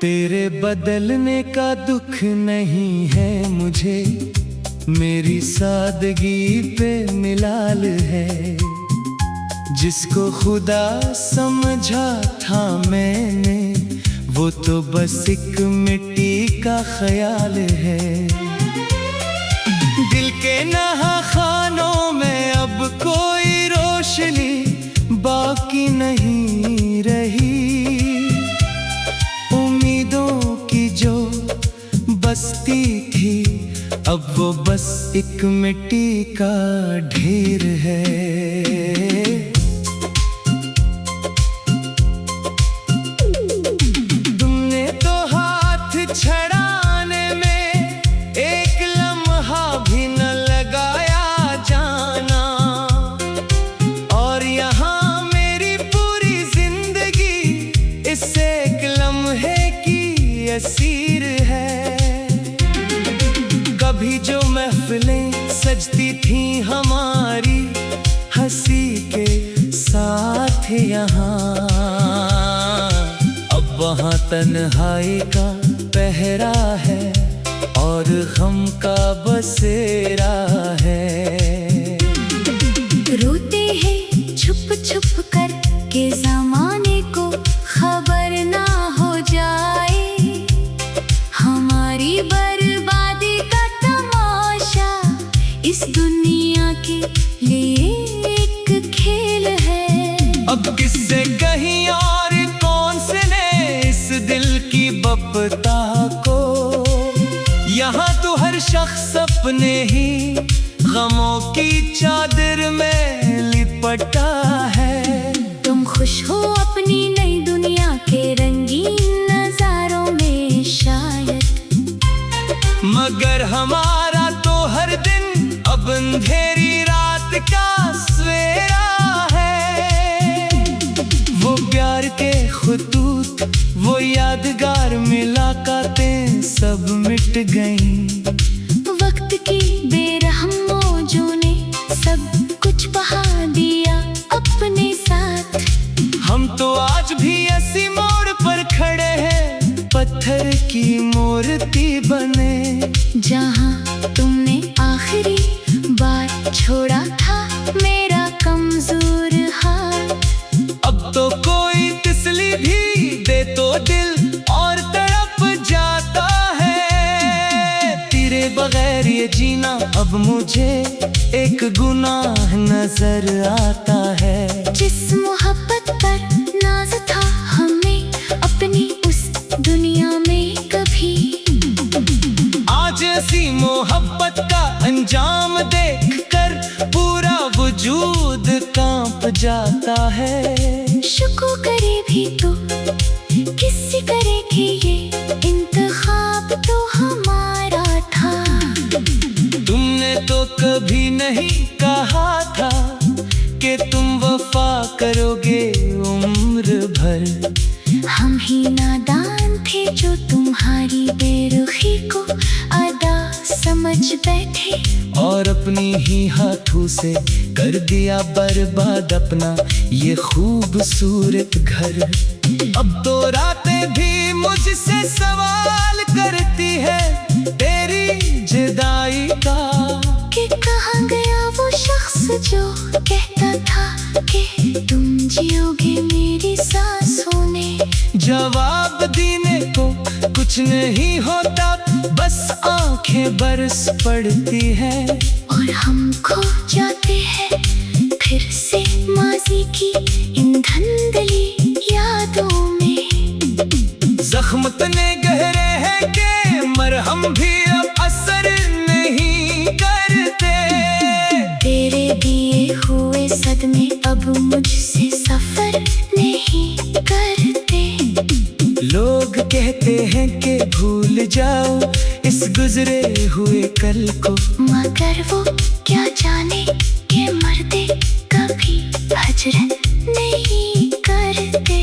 तेरे बदलने का दुख नहीं है मुझे, मेरी सादगी पे मिलाल है। जिसको खुदा समझा था मैंने, वो तो बस एक मिट्टी का ख्याल है। दिल के नहा खानों में अब कोई रोशनी बाकी नहीं रही। उम्मीदों की जो बस्ती थी, अब वो बस एक मिट्टी का ढेर है। तुमने तो हाथ छड़ाने में एक लम्हा भी न लगाया जाना, और यहाँ मेरी पूरी जिंदगी इस एक लम्हे की असीर है। कभी जो महफिलें सजती थी हमारी हंसी के साथ यहाँ, अब वहाँ तन्हाई का पहरा है और गम का बसेरा है। रोते हैं छुप छुप कर के ज़माने को खबर ना हो जाए। हमारी बर्बादी का तमाशा इस दुनिया के लिए एक खेल है। अब किससे कहीं और कौन से ने इस दिल की बपता को, यहाँ तो हर शख्स अपने ही गमों की चादर में लिपटा है। तुम खुश हो अपनी नई दुनिया के रंगीन नजारों में शायद, मगर हमारा तो हर दिन अब अंधेरी रात का सवेरा है। वो प्यार के खुतूत, वो यादगार मुलाकातें सब मिट गईं। वक्त की बेरहम मौजों ने सब कुछ बहा दिया अपने साथ। हम तो आज भी ऐसी मोड़ पर खड़े हैं, पत्थर की मूर्ति बने, जहाँ तुमने आखिरी बार छोड़ा था मेरा कमजोर हाथ। अब तो कोई तिसली भी दे तो दिल और तड़प जाता है। तेरे बगैर ये जीना अब मुझे एक गुनाह नजर आता है। जिस मोहब्बत पर नाज था हमें अपनी उस दुनिया में कभी, आज ऐसी मोहब्बत का अंजाम देखकर पूरा वजूद कांप जाता है। शुक्र करे भी तो किसी करे कि ये इंतखाब तो हमारा था। तुमने तो कभी नहीं कहा था कि तुम वफा करोगे उम्र भर। हम ही नादान थे जो तुम्हारी बेरुखी को अदा समझ बैठे, और अपनी ही हाथों से कर दिया बर्बाद अपना ये खूबसूरत घर। अब तो रातें भी मुझसे सवाल करती है तेरी जुदाई का, कि कहाँ गया वो शख्स जो कहता था कि तुम जियोगे मेरी सांसों में। जवाब देने को कुछ नहीं होता, बस आंखें बरस पड़ती है और हम खो जाते हैं फिर से माजी की इन धुंधली यादों में। जख्म इतने गहरे हैं कि मरहम भी अब असर नहीं करते। तेरे दिए हुए सदमे अब मुझसे सफर नहीं करते। लोग कहते हैं कि भूल जाओ इस गुजरे हुए कल को, मगर वो क्या जाने कि मर्दे कभी हजरत नहीं करते।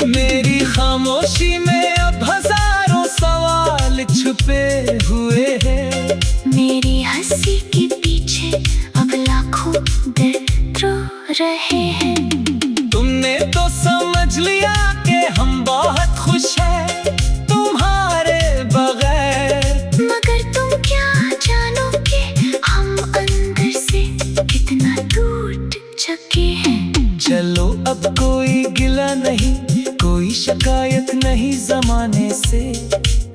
मेरी खामोशी में अब हजारों सवाल छुपे हुए हैं। मेरी हंसी के पीछे अब लाखों दर्द रो रहे हैं। तुमने तो समझ लिया कि हम बहुत खुश हैं, अब कोई गिला नहीं, कोई शिकायत नहीं जमाने से।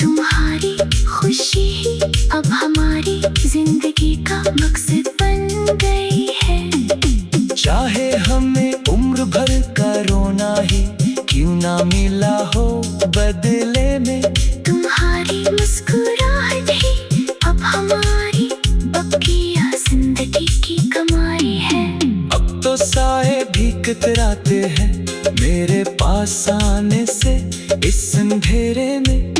तुम्हारी खुशी ही अब हमारी जिंदगी का मकसद बन गई है। चाहे हमें उम्र भर का रोना ही क्यों ना मिला हो, बदले में तुम्हारी मुस्कुराहट ही अब हमारी बकिया जिंदगी की कमाई है। अब तो साए भी कतराते हैं मेरे पास आने से, इस अंधेरे में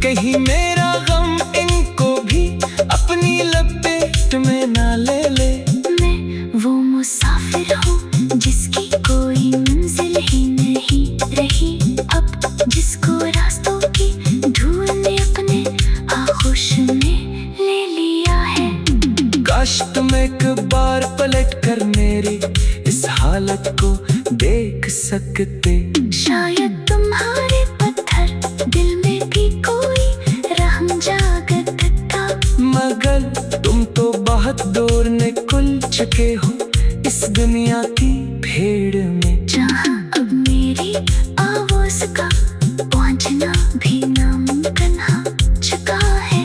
कहीं मेरा गम इनको भी अपनी लपेट में ना ले ले। मैं वो मुसाफिर हूँ जिसकी कोई मंजिल ही नहीं रही, अब जिसको रास्तों की धूल ने अपने आगोश में ले लिया है। काश तुम एक बार पलट कर मेरी इस हालत को देख सकते। शायद तुम्हारे पत्थर दिल में भी कोई रहम जागत था, मगर तुम तो बहुत दूर निकल चुके हो इस दुनिया की भीड़ में, जहाँ अब मेरी आवाज का पहुँचना भी नामुमकिन हो चुका है।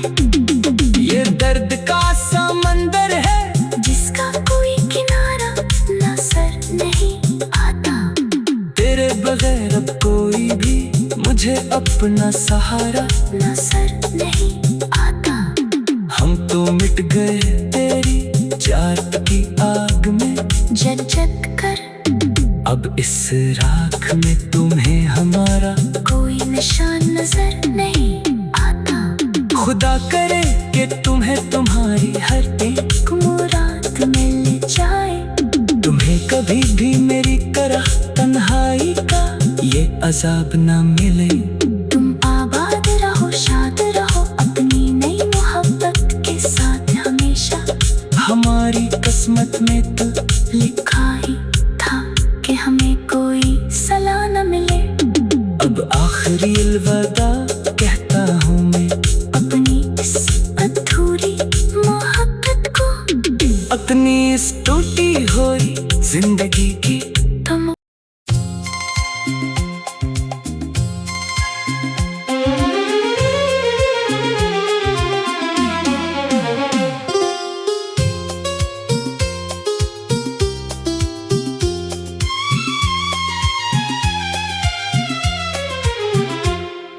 ये दर्द का समंदर है जिसका कोई किनारा नजर नहीं आता। तेरे बगैर अब कोई भी मुझे अपना सहारा नजर नहीं आता। हम तो मिट गए तेरी जात की आग में, जग कर अब इस राख में तुम्हें हमारा कोई निशान नजर नहीं आता। खुदा करे कि तुम्हें तुम्हारी हर एक मुराद मिल जाए, तुम्हें कभी भी मेरी तरह तन्हाई का ये अजाब ना मिले। तुम आबाद रहो, शाद रहो अपनी नई मोहब्बत के साथ हमेशा। हमारी किस्मत में तो लिखा ही था कि हमें कोई सलाह न मिले। अब आखिरी अलविदा कहता हूँ मैं अपनी इस अधूरी मोहब्बत को, अपनी इस टूटी हुई जिंदगी की। तुम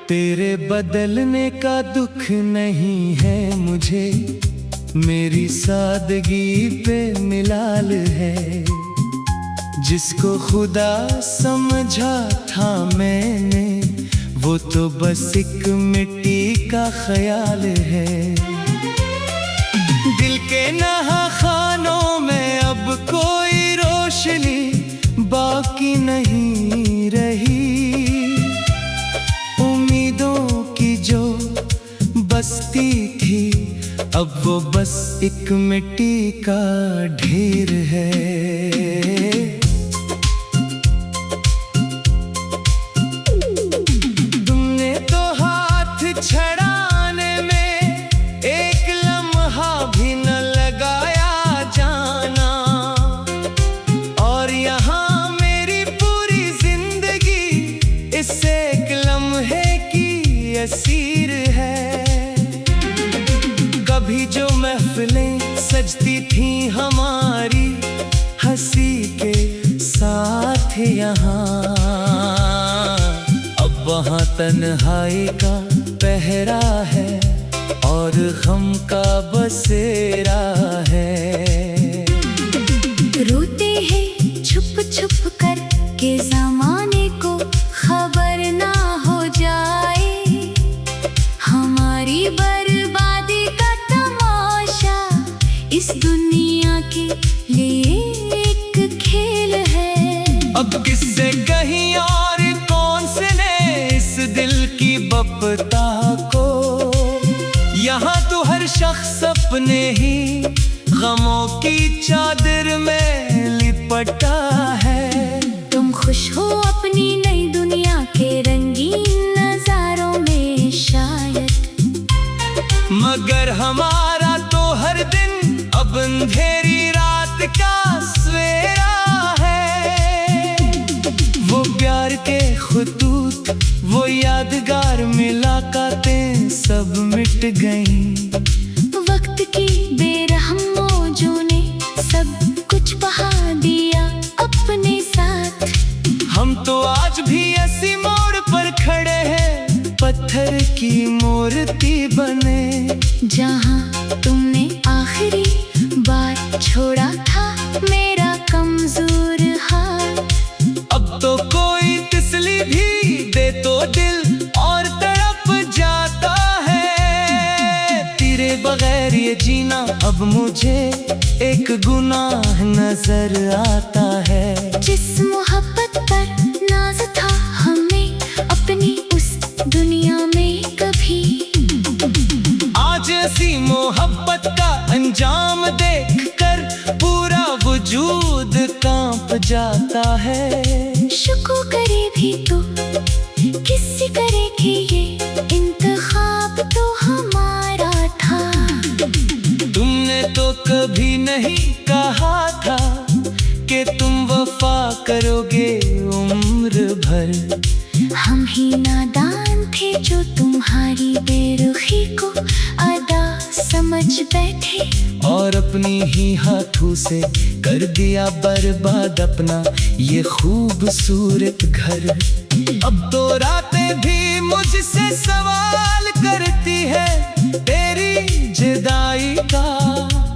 तेरे बदलने का दुख नहीं है मुझे, मेरी सादगी पे मिलाल है। जिसको खुदा समझा था मैंने, वो तो बस एक मिट्टी का ख्याल है। दिल के नहा खानों में अब कोई रोशनी बाकी नहीं रही, बसती थी अब वो बस एक मिट्टी का ढेर है। तुमने तो हाथ छड़ाने में एक लम्हा भी न लगाया जाना, और यहाँ मेरी पूरी जिंदगी इस एक लम्हे की असीर है। कभी जो महफिलें सजती थी हमारी हंसी के साथ यहाँ, अब वहाँ तन्हाई का पहरा है और गम का बसेरा है। रोते हैं छुप छुप कर के जमाने को खबर ना हो जाए, हमारी बर्बादी का तमाशा इस दुनिया के लिए एक खेल है। अब किससे कहीं और कौन से ने इस दिल की बपता को, यहाँ तो हर शख्स अपने ही गमों की चादर में लिपटा है। तुम खुश हो अपनी नई दुनिया के रंगीन नजारों में शायद, मगर हमारा तो हर दिन अब अंधेरी रात का सवेरा है। प्यार के खतूत, वो यादगार मुलाकातें सब मिट गईं। वक्त की बेरहम मौजों ने सब कुछ बहा दिया अपने साथ। हम तो आज भी ऐसी मोड़ पर खड़े हैं, पत्थर की मूर्ति बने, जहाँ तुमने आखिरी बार छोड़ा था मेरा कमजोर हाथ। अब तो कोई तसल्ली भी दे तो दिल और तड़प जाता है। तेरे बगैर ये जीना अब मुझे एक गुनाह नजर आता है। जिस मोहब्बत पर नाज था हमें अपनी उस दुनिया में कभी, आज ऐसी मोहब्बत का अंजाम देख कर पूरा वजूद कांप जाता है। शुक्र करे भी तो किसी करे कि ये इंतखाब तो हमारा था। तुमने तो कभी नहीं कहा था कि तुम वफा करोगे उम्र भर। हम ही नादान थे जो तुम्हारी बेरुखी को अदा समझ बैठे, और अपनी ही हाथों से कर दिया बर्बाद अपना ये खूबसूरत घर। अब तो रातें भी मुझसे सवाल करती है तेरी जुदाई का,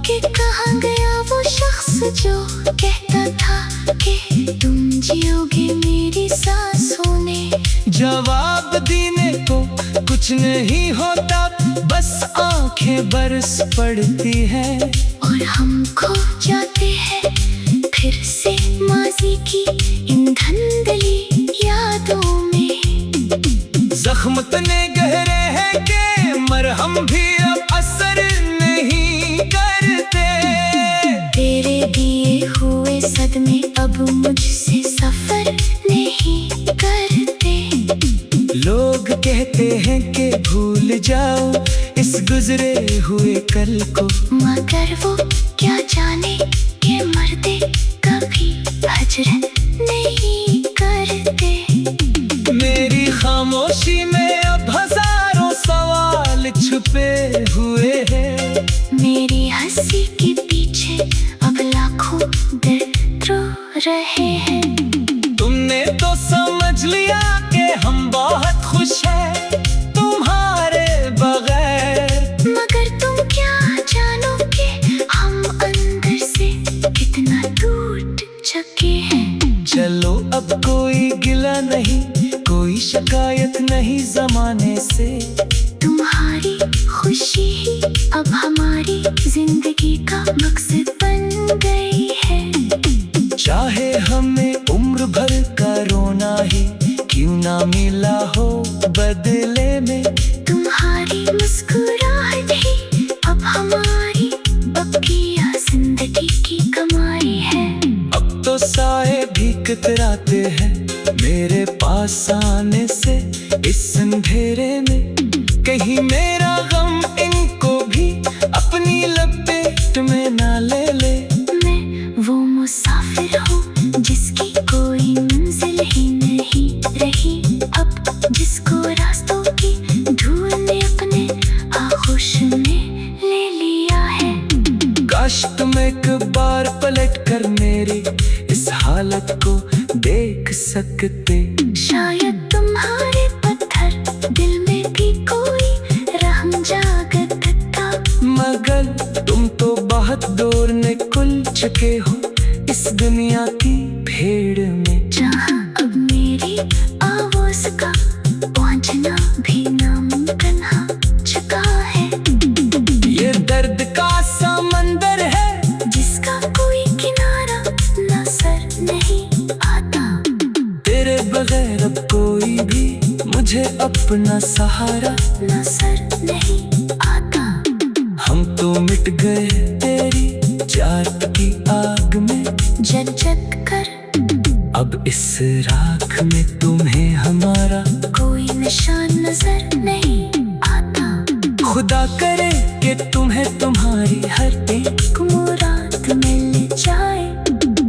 कि कहाँ गया वो शख्स जो कहता था कि तुम जियोगे मेरी सांसों ने। जवाब देने को कुछ नहीं होता, बस आंखें बरस पड़ती हैं और हम खो जाते हैं फिर से माजी की इन धंधली यादों में। जख्म इतने गहरे हैं कि मरहम भी अब असर नहीं करते। तेरे दिए हुए सदमे अब मुझसे सफर नहीं करते। लोग कहते हैं कि भूल जाओ इस गुजरे हुए कल को, मगर वो क्या जाने कि मर्दे कभी हजरत नहीं करते। मेरी खामोशी में अब हजारों सवाल छुपे हुए हैं। मेरी हंसी के पीछे अब लाखों दर्द रो रहे हैं। तुमने तो समझ लिया कि हम बहुत खुश हैं तुम्हारे बगैर, मगर तुम क्या जानोगे हम अंदर से कितना टूट चुके हैं। चलो अब कोई गिला नहीं, कोई शिकायत नहीं जमाने से। तुम्हारी खुशी ही अब हमारी जिंदगी का मकसद बन गई है। चाहे हमें उम्र भर का रोना ही क्यों ना मिला हो बदले में, तुम्हारी मुस्कुराहट ही अब हमारी बकिया जिंदगी की कमाई है। अब तो साए भी कतराते हैं मेरे पास आने से इस अंधेरे में। कहीं मेरा गम इनको भी अपनी लपेट में ना ले ले। मैं वो मुसाफिर हूँ जिसकी कोई मंजिल ही नहीं रही, अब जिसको रास्तों की धूल ने अपने आगोश में ले लिया है। काश तुम एक बार पलट कर मेरी इस हालत को देख सकते। शायद तुम्हारे पत्थर दिल में भी कोई रहम जागता, मगर तुम तो बहुत दूर निकल चुके हो इस दुनिया की भीड़ में, जहाँ अब मेरी आवाज का पहुँचना भी नामुमकिन हो चुका है। ये दर्द का समंदर है जिसका कोई किनारा नजर नहीं आता। तेरे बगैर अब कोई भी मुझे अपना सहारा नजर नहीं आता। हम तो मिट गए तेरी जात की आग में, जल कर अब इस राख में तुम्हें हमारा कोई निशान नजर नहीं आता। खुदा करे कि तुम्हें तुम्हारी हर एक मुराद मिल जाए।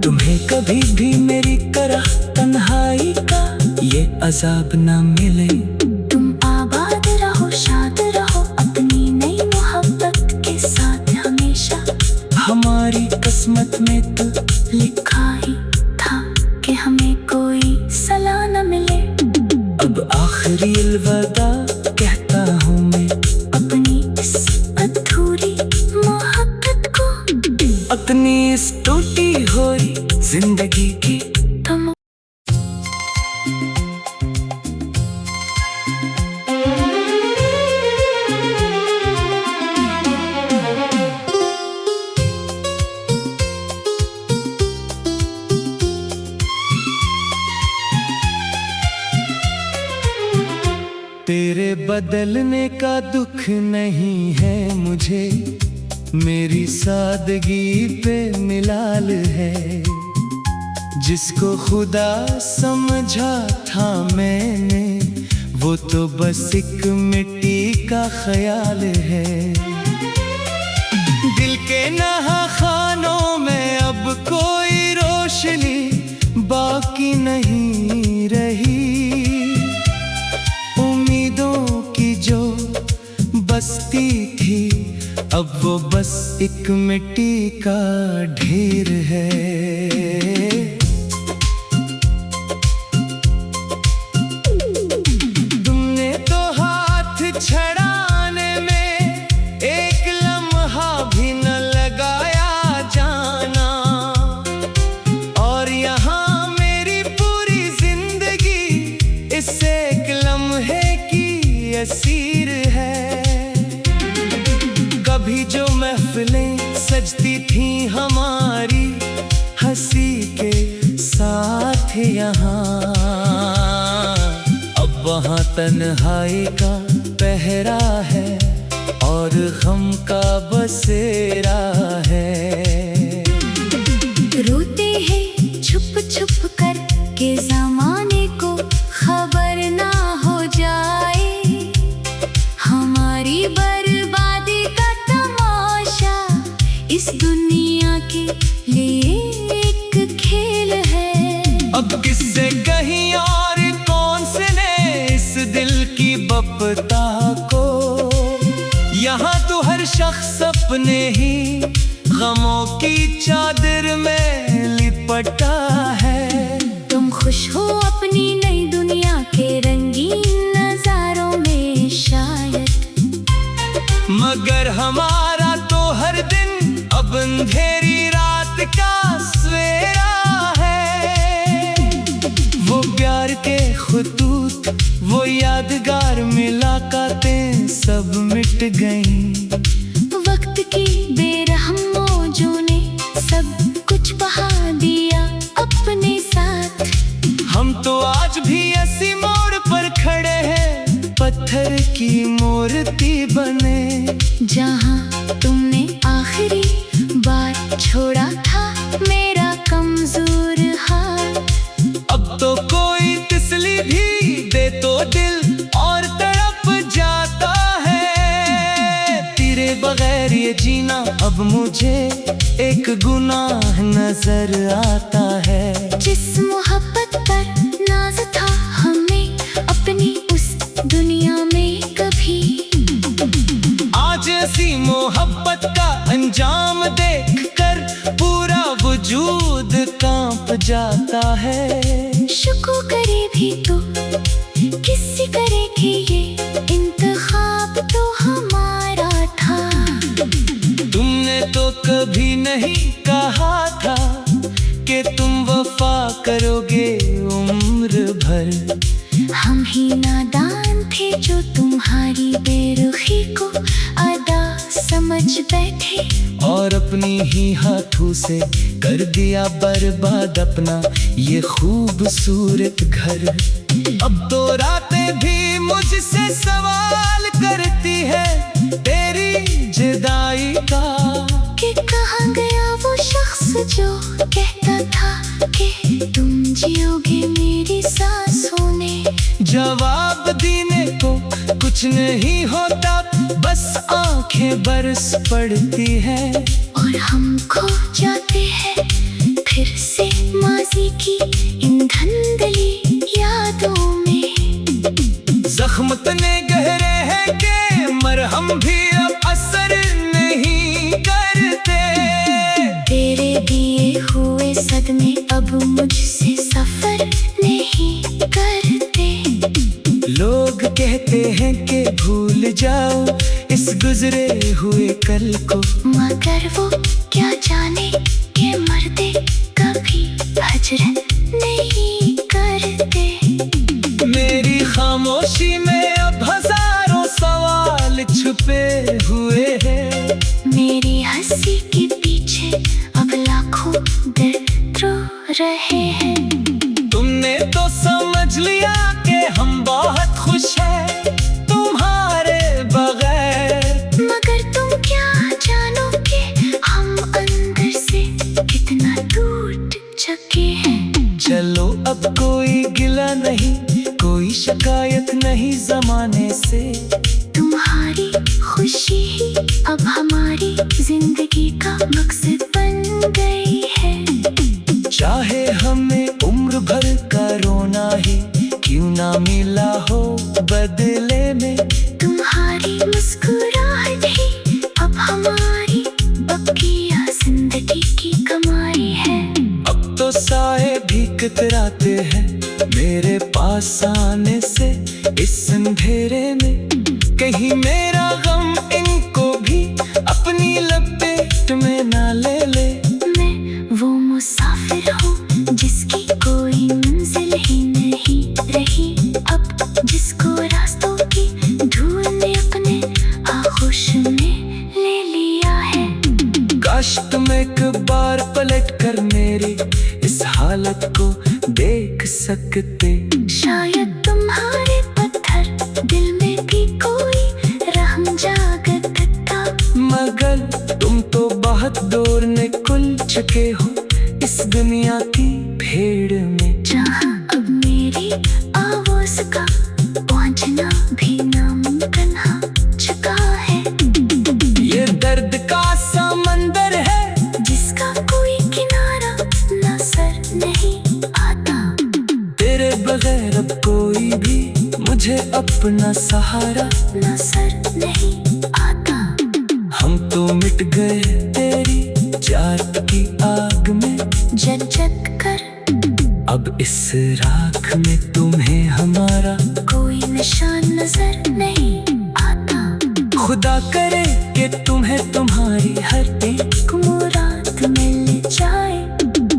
तुम्हें कभी भी मेरी तरह तन्हाई का अजाब ना मिले। तुम आबाद रहो, शाद रहो अपनी नई मोहब्बत के साथ हमेशा। हमारी किस्मत में तो लिखा ही था कि हमें कोई सलाह न मिले। अब आखिरी अलविदा कहता हूँ मैं अपनी इस अधूरी मोहब्बत को, अपनी इस टूटी हुई जिंदगी की। तुम तेरे बदलने का दुख नहीं है मुझे, मेरी सादगी पे मिलाल है। जिसको खुदा समझा था मैंने, वो तो बस एक मिट्टी का ख्याल है। दिल के नहा खानों में अब कोई रोशनी बाकी नहीं रही। जो बस्ती थी अब वो बस एक मिट्टी का ढेर है। तुमने तो हाथ छड़ाने में एक लम्हा भी न लगाया जाना, और यहाँ मेरी पूरी जिंदगी इस एक लम्हे असीर है। कभी जो महफिलें सजती थी हमारी हंसी के साथ यहाँ, अब वहाँ तन्हाई का पहरा है और गम का बसेरा है। रोते हैं छुप छुप कर के ज़माने को खबर ना हो जाए। हमारी बर्बादी का तमाशा इस दुनिया के लिए एक खेल है। अब किससे कहीं और कौन से ने इस दिल की बपता को, यहाँ तो हर शख्स अपने ही गमों की चादर में लिपटा है। तुम खुश हो अपनी नई दुनिया के रंगीन नजारों में शायद, मगर हमारा तो हर दिन अब अंधेरी रात का सवेरा है। वो प्यार के खुतूत, वो यादगार मुलाकातें सब मिट गईं। वक्त की बेरहम मौजों ने सब कुछ बहा दिया अपने साथ। हम तो आज भी ऐसी मोड़ पर खड़े हैं, पत्थर की मूर्ति बने, जहाँ तुमने आखिरी बार छोड़ा था मेरा कमजोर हाथ। अब तो कोई तिसली भी दे तो दिल और तड़प जाता है। तेरे बगैर ये जीना अब मुझे एक गुनाह नजर आता है। जिस मोहब्बत पर नाज था हमें अपनी उस दुनिया में कभी, आज ऐसी मोहब्बत का अंजाम देख कर पूरा वजूद कांप जाता है। शुक्र करे भी तो किसी करे कि ये इंतखाब तो हमारा था। तुमने तो कभी नहीं कहा था कि तुम वफा करोगे उम्र भर। हम ही नादान थे जो तुम्हारी बेरुखी को अदा समझ बैठे, और अपनी ही हाथों से कर दिया बर्बाद अपना ये खूबसूरत घर। अब तो रातें भी मुझसे सवाल करती है तेरी जुदाई का, कि कहाँ गया वो शख्स जो कहता था कि तुम जियोगे मेरी सांसों ने। जवाब देने को कुछ नहीं होता, बस आंखें बरस पड़ती है और हम खो जाते हैं फिर से माजी की इन धुंधली यादों में। जख्म इतने गहरे हैं कि मरहम भी अब असर नहीं करते। तेरे दिए हुए सदमे अब मुझसे सफर नहीं करते। लोग कहते हैं कि भूल जाओ इस गुजरे हुए कल को, मगर वो क्या जाने कि मर्दे कभी हजरत नहीं करते। मेरी खामोशी में अब हजारों सवाल छुपे हुए हैं। मेरी हंसी के पीछे अब लाखों दिल रो रहे हैं। तुमने तो समझ लिया कि हम बहुत खुश हैं तुम्हारे बगैर, मगर तुम क्या जानोगे हम अंदर से कितना टूट चुके हैं। चलो अब कोई गिला नहीं, कोई शिकायत नहीं जमाने से। तुम्हारी खुशी ही अब हमारी जिंदगी का मकसद बन गई है। चाहे हमें उम्र भर का रोना ही क्यों ना मिला हो बदले में, तुम्हारी मुस्कुराहट ही अब हमारी बकिया जिंदगी की कमाई है। अब तो साए भी कतराते हैं मेरे पास आने से इस अंधेरे में। कहीं मेरा गम इनको भी अपनी लपेट में ना ले ले। मैं वो मुसाफिर हूँ जिसकी कोई मंजिल ही नहीं रही अब, जिसको रास्तों की धूल ने अपने आगोश में ले लिया है। काश तुम एक बार पलट कर मेरी इस हालत को देख सकते। शायद तुम्हारे पत्थर दिल में भी कोई रहम जागता था, मगर तुम तो बहुत दूर निकल चुके हो इस दुनिया की भीड़ में, जहाँ अब मेरी आवाज का पहुँचना भी नामुमकिन हो चुका है। ये दर्द का समंदर है जिसका कोई किनारा नजर नहीं आता। तेरे बगैर अब कोई भी मुझे अपना सहारा नजर नहीं आता। हम तो मिट गए तेरी जात की आग में, जग जग कर अब इस राख में तुम्हें हमारा कोई निशान नजर नहीं आता। खुदा करे कि तुम्हें तुम्हारी हर एक मुराद मिल जाए।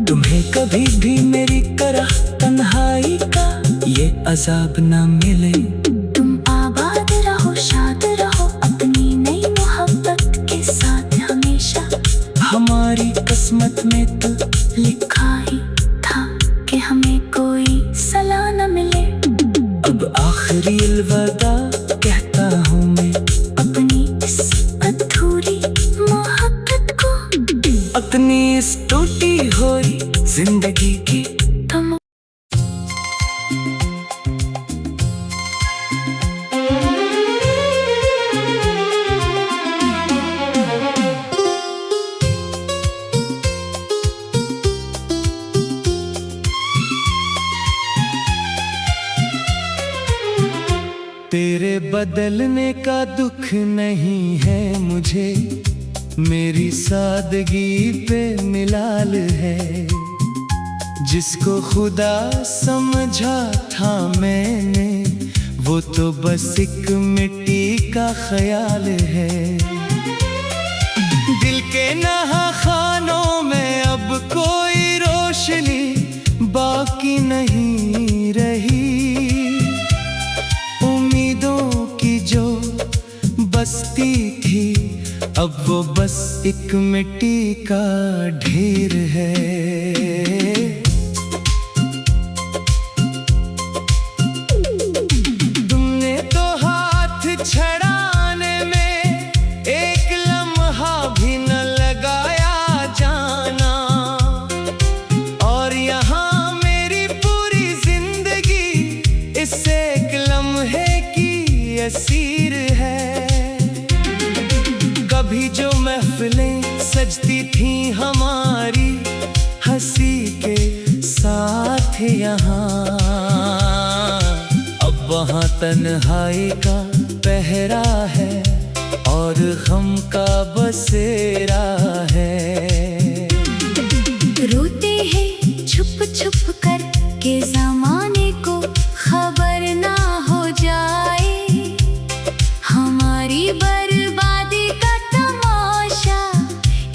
तुम्हें कभी भी मेरी तरह तन्हाई का ये अजाब ना मिले। तुम आबाद रहो, शाद रहो अपनी नई मोहब्बत के साथ हमेशा। हमारी किस्मत में तो लिखा ही था कि हमें कोई सलाह न मिले। अब आखिरी अलविदा कहता हूँ मैं अपनी इस अधूरी मोहब्बत को, अपनी इस टूटी हुई जिंदगी की। तुम तेरे बदलने का दुख नहीं है मुझे, मेरी सादगी पे मिलाल है। जिसको खुदा समझा था मैंने वो तो बस एक मिट्टी का ख्याल है। दिल के नहा खानों में अब कोई रोशनी बाकी नहीं रही। जो बस्ती थी अब वो बस एक मिट्टी का ढेर है। तुमने तो हाथ छड़ाने में एक लम्हा भी न लगाया जाना, और यहाँ मेरी पूरी जिंदगी इस एक लम्हे असीर है। कभी जो महफिलें सजती थी हमारी हंसी के साथ यहाँ, अब वहाँ तन्हाई का पहरा है और गम का बसेरा है। रोते हैं छुप छुप कर के ज़माने को खबर ना हो जाए, हमारी बर्बादी का तमाशा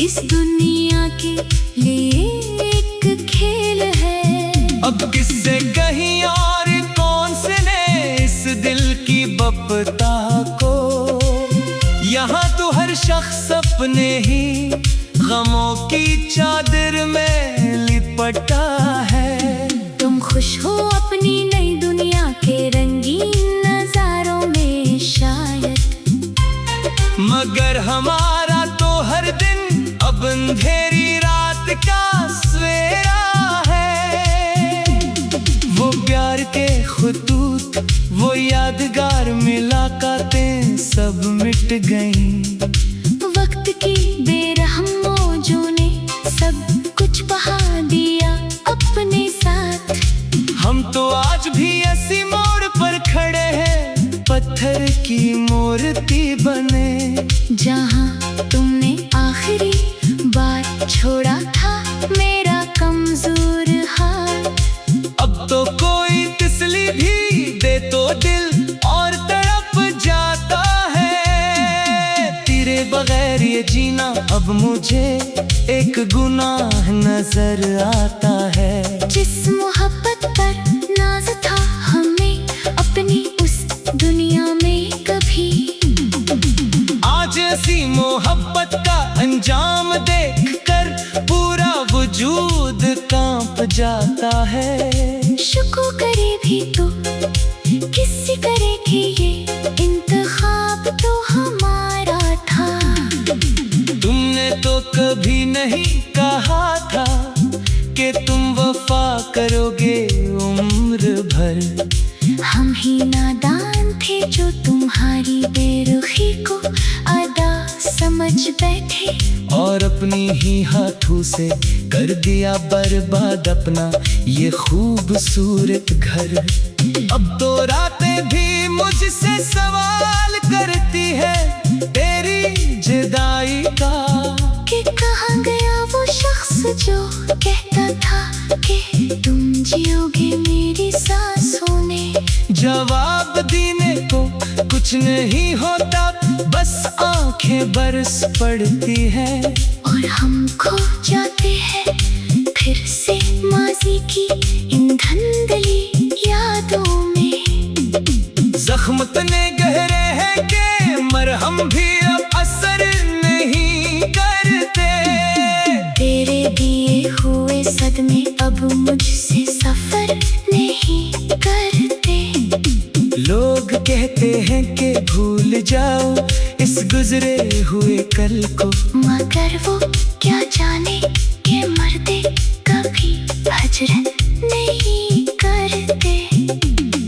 इस दुनिया के लिए एक खेल है। अब किससे कहीं और कौन से ने इस दिल की बपता को, यहाँ तो हर शख्स अपने ही गमों की चादर में लिपटा है। तुम खुश हो अपनी नई दुनिया के रंगीन नजारों में शायद, मगर हमारा तो हर दिन अब अंधेरी रात का सवेरा है। वो प्यार के खुतूत, वो यादगार मुलाकातें सब मिट गईं। वक्त की बेरहम मौजों ने सब कुछ बहा दिया अपने साथ। हम तो आज भी ऐसी मोड़ पर खड़े हैं, पत्थर की मूर्ति बने, जहाँ तुमने आखिरी बार छोड़ा था मेरा कमजोर हाथ। अब तो कोई तसल्ली भी दे तो दिल और तड़प जाता है। तेरे बगैर ये जीना अब मुझे एक गुनाह नजर आता है। जिस मोहब्बत पर नाज था हमें अपनी उस दुनिया में कभी, आज ऐसी मोहब्बत का अंजाम देखकर पूरा वजूद कांप जाता है। शुक्र करे भी तो किसी करे कि ये इंतखाब तो हमारा था। तुमने तो कभी नहीं कहा था कि तुम वफा करोगे उम्र भर। हम ही नादान थे जो तुम्हारी बेरुखी को अदा समझ बैठे, और अपनी ही हाथों से कर दिया बर्बाद अपना ये खूबसूरत घर। अब तो रातें भी मुझसे सवाल करती है तेरी जुदाई का, कि कहाँ गया वो शख्स जो कहता था कि तुम जियोगे मेरी सांसों ने। जवाब देने को कुछ नहीं होता, बस आंखें बरस पड़ती हैं और हम खो जाते हैं फिर से माजी की इन धंधली यादों में। जख्म इतने गहरे हैं कि मरहम भी अब असर नहीं करते। तेरे दिए हुए सदमे अब मुझसे सफर नहीं करते। लोग कहते हैं कि भूल जाओ इस गुजरे हुए कल को, मगर वो क्या जाने कि मर्दे कभी हजरत नहीं करते।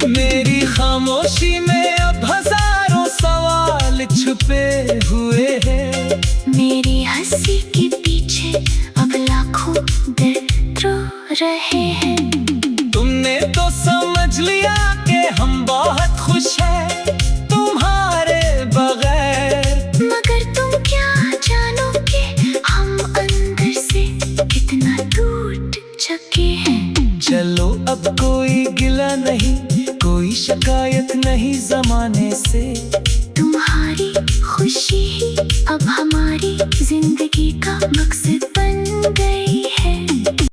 मेरी खामोशी में अब हजारों सवाल छुपे हुए हैं। मेरी हंसी के पीछे अब लाखों दर्द रो रहे हैं। तुमने तो समझ लिया कि हम बहुत खुश हैं तुम्हारे बगैर, मगर तुम क्या जानो कि हम अंदर से कितना टूट चुके हैं। चलो अब कोई गिला नहीं, कोई शिकायत नहीं जमाने से। तुम्हारी खुशी ही अब हमारी जिंदगी का मकसद